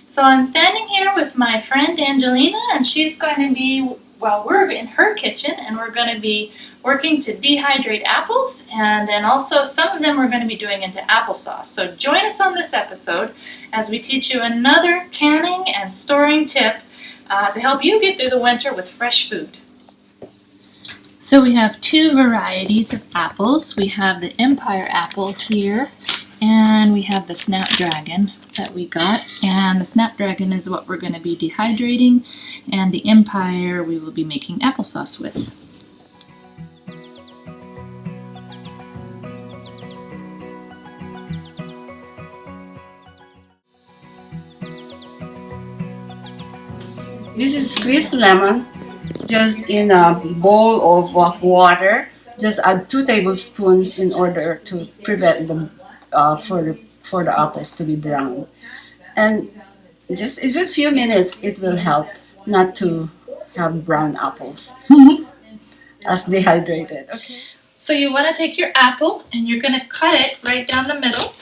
So I'm standing here with my friend Angelina, and she's going to be, well, we're in her kitchen, and we're going to be working to dehydrate apples, and then also some of them we're going to be doing into applesauce. So join us on this episode as we teach you another canning and storing tip to help you get through the winter with fresh food. So we have two varieties of apples. We have the Empire apple here, and we have the Snapdragon that we got, and the Snapdragon is what we're going to be dehydrating, and the Empire we will be making applesauce with. This is squeezed lemon, just in a bowl of water. Just add 2 tablespoons in order to prevent the for the apples to be brown. And just in a few minutes, it will help not to have brown apples as dehydrated. Okay. So you want to take your apple and you're going to cut it right down the middle,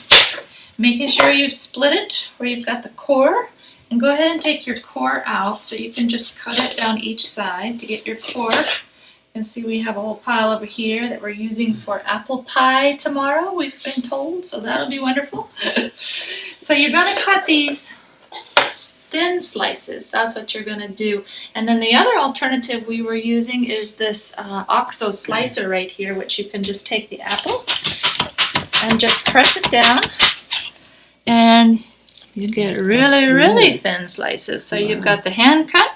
making sure you've split it where you've got the core. And go ahead and take your core out so you can just cut it down each side to get your core. You can see we have a whole pile over here that we're using for apple pie tomorrow, we've been told, so that'll be wonderful. So you're going to cut these thin slices. That's what you're going to do. And then the other alternative we were using is this OXO slicer right here, which you can just take the apple and just press it down, and you get really, really thin slices. So you've got the hand cut,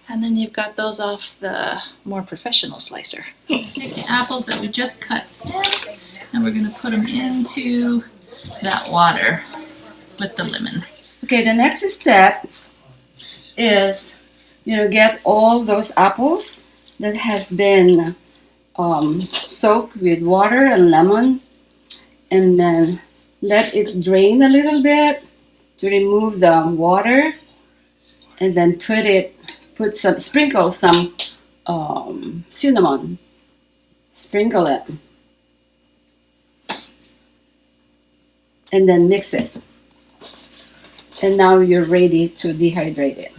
and then you've got those off the more professional slicer. Take the apples that we just cut thin, and we're going to put them into that water with the lemon. Okay, the next step is, get all those apples that has been soaked with water and lemon, and then let it drain a little bit to remove the water, and then sprinkle some cinnamon. Sprinkle it, and then mix it. And now you're ready to dehydrate it.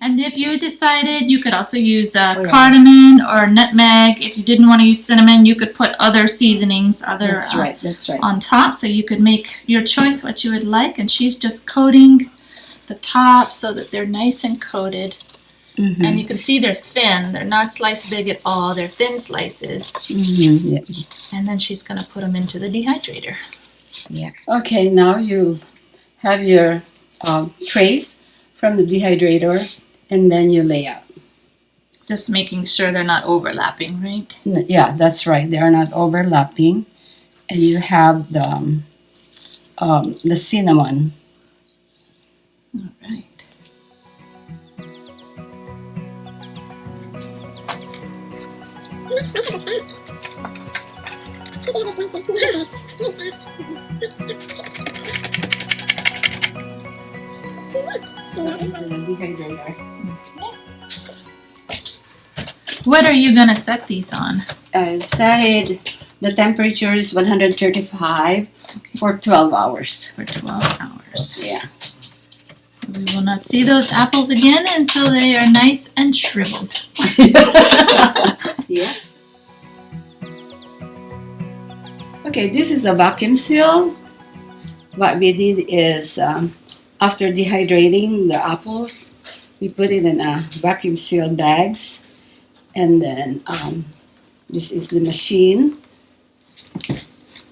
And if you decided, you could also use cardamom or nutmeg. If you didn't want to use cinnamon, you could put other seasonings, That's right. on top. So you could make your choice what you would like. And she's just coating the top so that they're nice and coated. Mm-hmm. And you can see they're thin. They're not sliced big at all. They're thin slices. Mm-hmm. Yeah. And then she's going to put them into the dehydrator. Yeah. Okay, now you have your trays from the dehydrator, and then you lay out. Just making sure they're not overlapping, right? Yeah, that's right. They are not overlapping. And you have the cinnamon. All right. What are you going to set these on? The temperature is 135 for 12 hours. For 12 hours. Yeah. So we will not see those apples again until they are nice and shriveled. Yes. Okay, this is a vacuum seal. What we did is, after dehydrating the apples, we put it in a vacuum seal bags, and then this is the machine.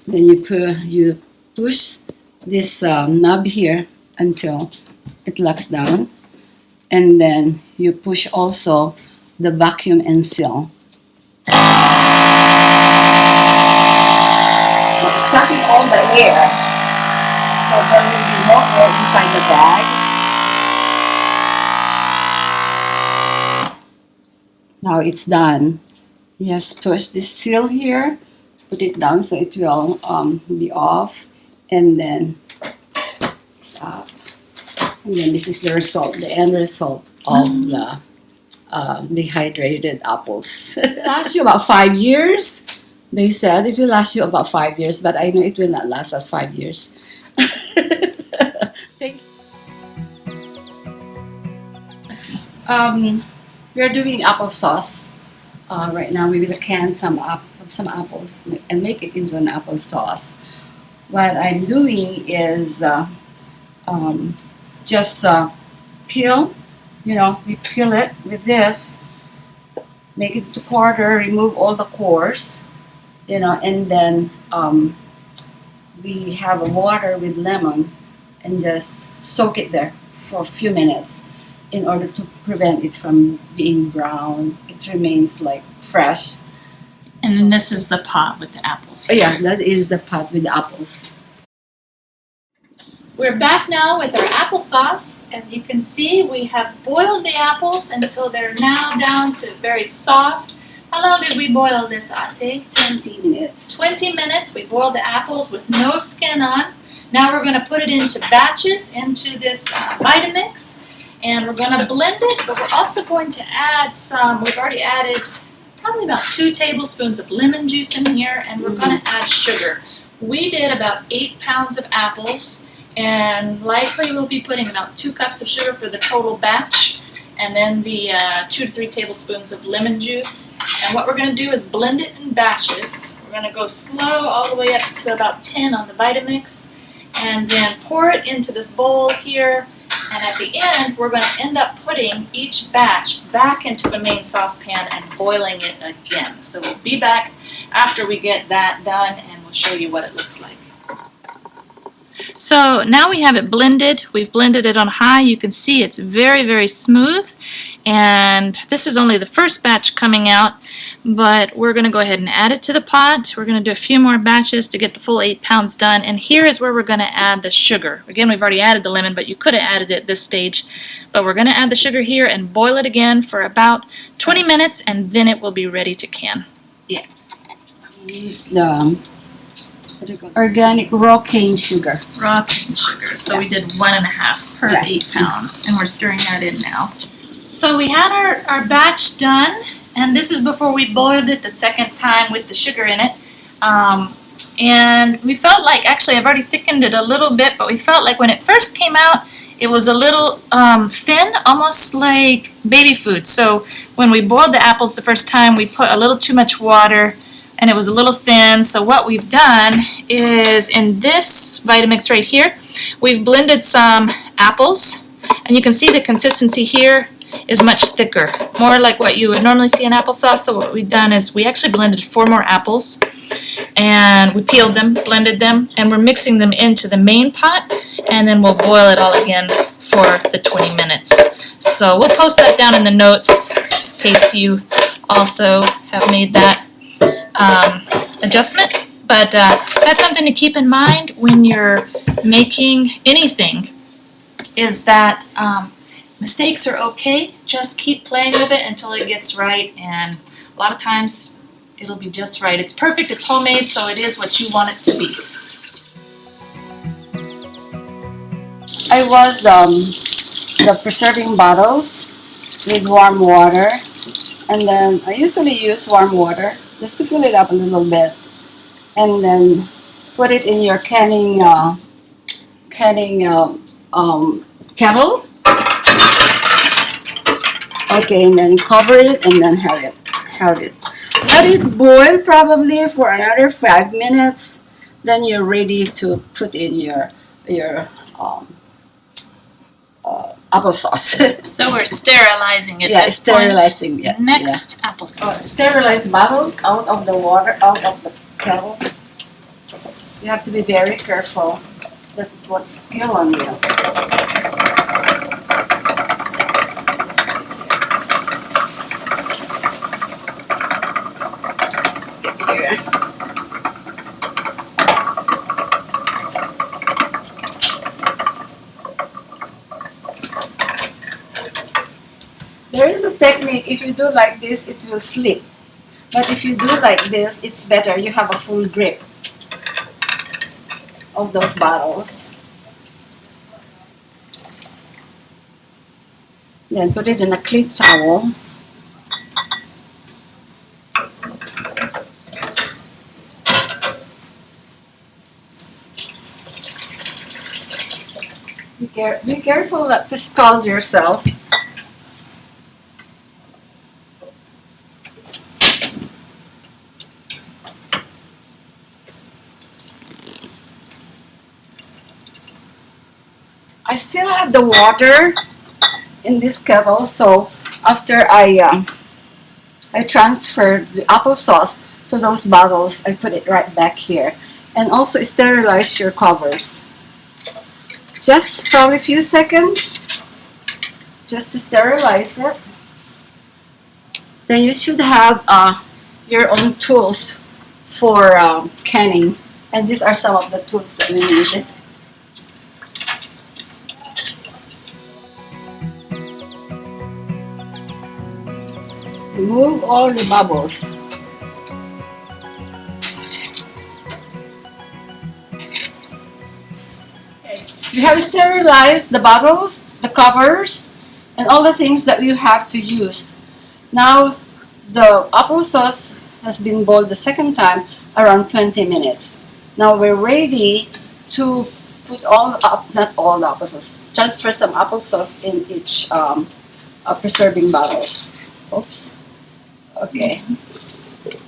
Then you push this knob here until it locks down, and then you push also the vacuum and seal. Sucking all the air, so there will be no air inside the bag. Now it's done. You just push this seal here, put it down so it will be off, and then it's up. And then this is the result, the end result of the dehydrated apples. Lasts you about 5 years. They said it will last you about 5 years, but I know it will not last us 5 years. Thank we're doing applesauce. Right now we will can some apples and make it into an applesauce. What I'm doing is just peel, we peel it with this, make it to quarter, remove all the cores, and then we have a water with lemon and just soak it there for a few minutes in order to prevent it from being brown. It remains like fresh. And then this is the pot with the apples. Yeah, that is the pot with the apples. We're back now with our applesauce. As you can see, we have boiled the apples until they're now down to very soft. How long did we boil this, Ate? 20 minutes. 20 minutes. We boiled the apples with no skin on. Now we're going to put it into batches into this Vitamix. And we're going to blend it, but we're also going to add some, we've already added probably about 2 tablespoons of lemon juice in here, and we're going to add sugar. We did about 8 pounds of apples, and likely we'll be putting about 2 cups of sugar for the total batch, and then the 2 to 3 tablespoons of lemon juice. And what we're going to do is blend it in batches. We're going to go slow all the way up to about 10 on the Vitamix, and then pour it into this bowl here. And at the end, we're going to end up putting each batch back into the main saucepan and boiling it again. So we'll be back after we get that done, and we'll show you what it looks like. So now we have it blended. We've blended it on high. You can see it's very, very smooth. And this is only the first batch coming out, but we're going to go ahead and add it to the pot. We're going to do a few more batches to get the full 8 pounds done. And here is where we're going to add the sugar. Again, we've already added the lemon, but you could have added it at this stage. But we're going to add the sugar here and boil it again for about 20 minutes, and then it will be ready to can. Yeah. Use the organic raw cane sugar. Raw cane sugar. So we did 1.5 per 8 pounds, and we're stirring that in now. So we had our batch done, and this is before we boiled it the second time with the sugar in it. And we felt like, actually I've already thickened it a little bit, but we felt like when it first came out, it was a little thin, almost like baby food. So when we boiled the apples the first time, we put a little too much water, and it was a little thin. So what we've done is in this Vitamix right here, we've blended some apples, and you can see the consistency here is much thicker, more like what you would normally see in applesauce. So what we've done is we actually blended 4 more apples, and we peeled them, blended them, and we're mixing them into the main pot, and then we'll boil it all again for the 20 minutes. So we'll post that down in the notes in case you also have made that adjustment. But that's something to keep in mind when you're making anything, is that mistakes are okay. Just keep playing with it until it gets right, and a lot of times it'll be just right. It's perfect, it's homemade, so it is what you want it to be. I was the preserving bottles with warm water, and then I usually use warm water just to fill it up a little bit, and then put it in your canning kettle. Okay, and then cover it, and then have it. Let it boil probably for another 5 minutes. Then you're ready to put in your applesauce. So we're sterilizing it. Yeah, sterilizing it. Next, applesauce. Sterilize bottles out of the water, out of the kettle. You have to be very careful that it won't spill on you. There is a technique, if you do like this, it will slip. But if you do like this, it's better. You have a full grip of those bottles. Then put it in a clean towel Be careful not to scald yourself. I still have the water in this kettle, so after I transfer the applesauce to those bottles, I put it right back here. And also sterilize your covers. Just probably a few seconds just to sterilize it. Then you should have your own tools for canning. And these are some of the tools that we need. Remove all the bubbles. You have sterilized the bottles, the covers, and all the things that you have to use. Now, the applesauce has been boiled the second time, around 20 minutes. Now we're ready to put not all the applesauce, transfer some applesauce in each preserving bottles. Oops. Okay. We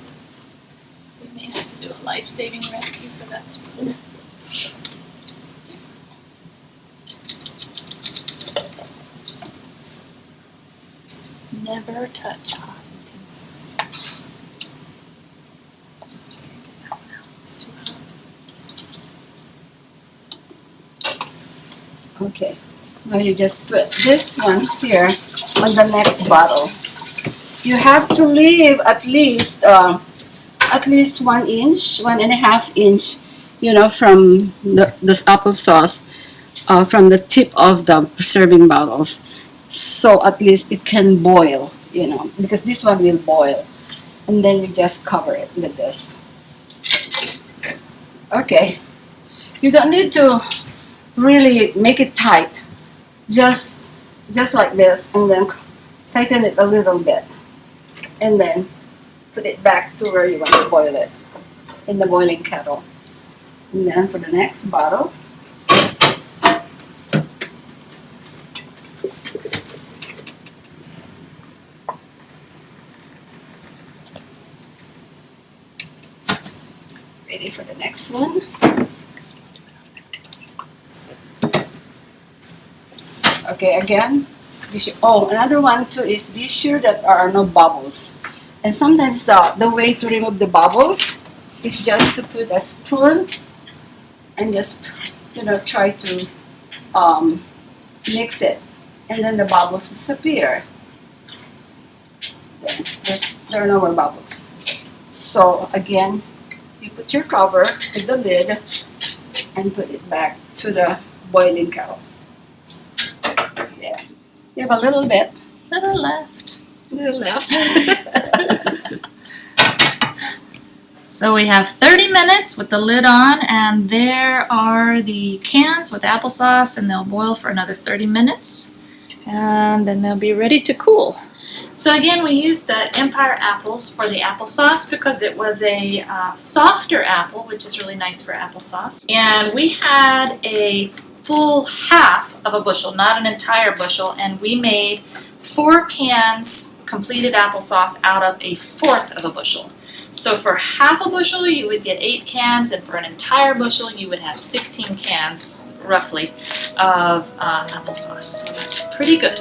may have to do a life-saving rescue for that spoon. Never touch hot utensils. Get that one out. It's too hot. Okay. Now you just put this one here on the next bottle. You have to leave at least 1 inch, 1.5 inch, from this applesauce, from the tip of the preserving bottles. So at least it can boil, because this one will boil. And then you just cover it with this. Okay. You don't need to really make it tight. Just like this, and then tighten it a little bit. And then put it back to where you want to boil it, in the boiling kettle. And then for the next bottle, ready for the next one. Okay, again, another one too is be sure that there are no bubbles. And sometimes the way to remove the bubbles is just to put a spoon and just, try to mix it. And then the bubbles disappear. Then there are no more bubbles. So again, you put your cover with the lid and put it back to the boiling kettle. There. You have a little bit. Little left. Little left. So we have 30 minutes with the lid on, and there are the cans with applesauce, and they'll boil for another 30 minutes, and then they'll be ready to cool. So again, we used the Empire apples for the applesauce because it was a softer apple, which is really nice for applesauce. And we had a full half of a bushel, not an entire bushel, and we made 4 cans completed applesauce out of a fourth of a bushel. So for half a bushel, you would get 8 cans, and for an entire bushel, you would have 16 cans, roughly, of applesauce. So that's pretty good.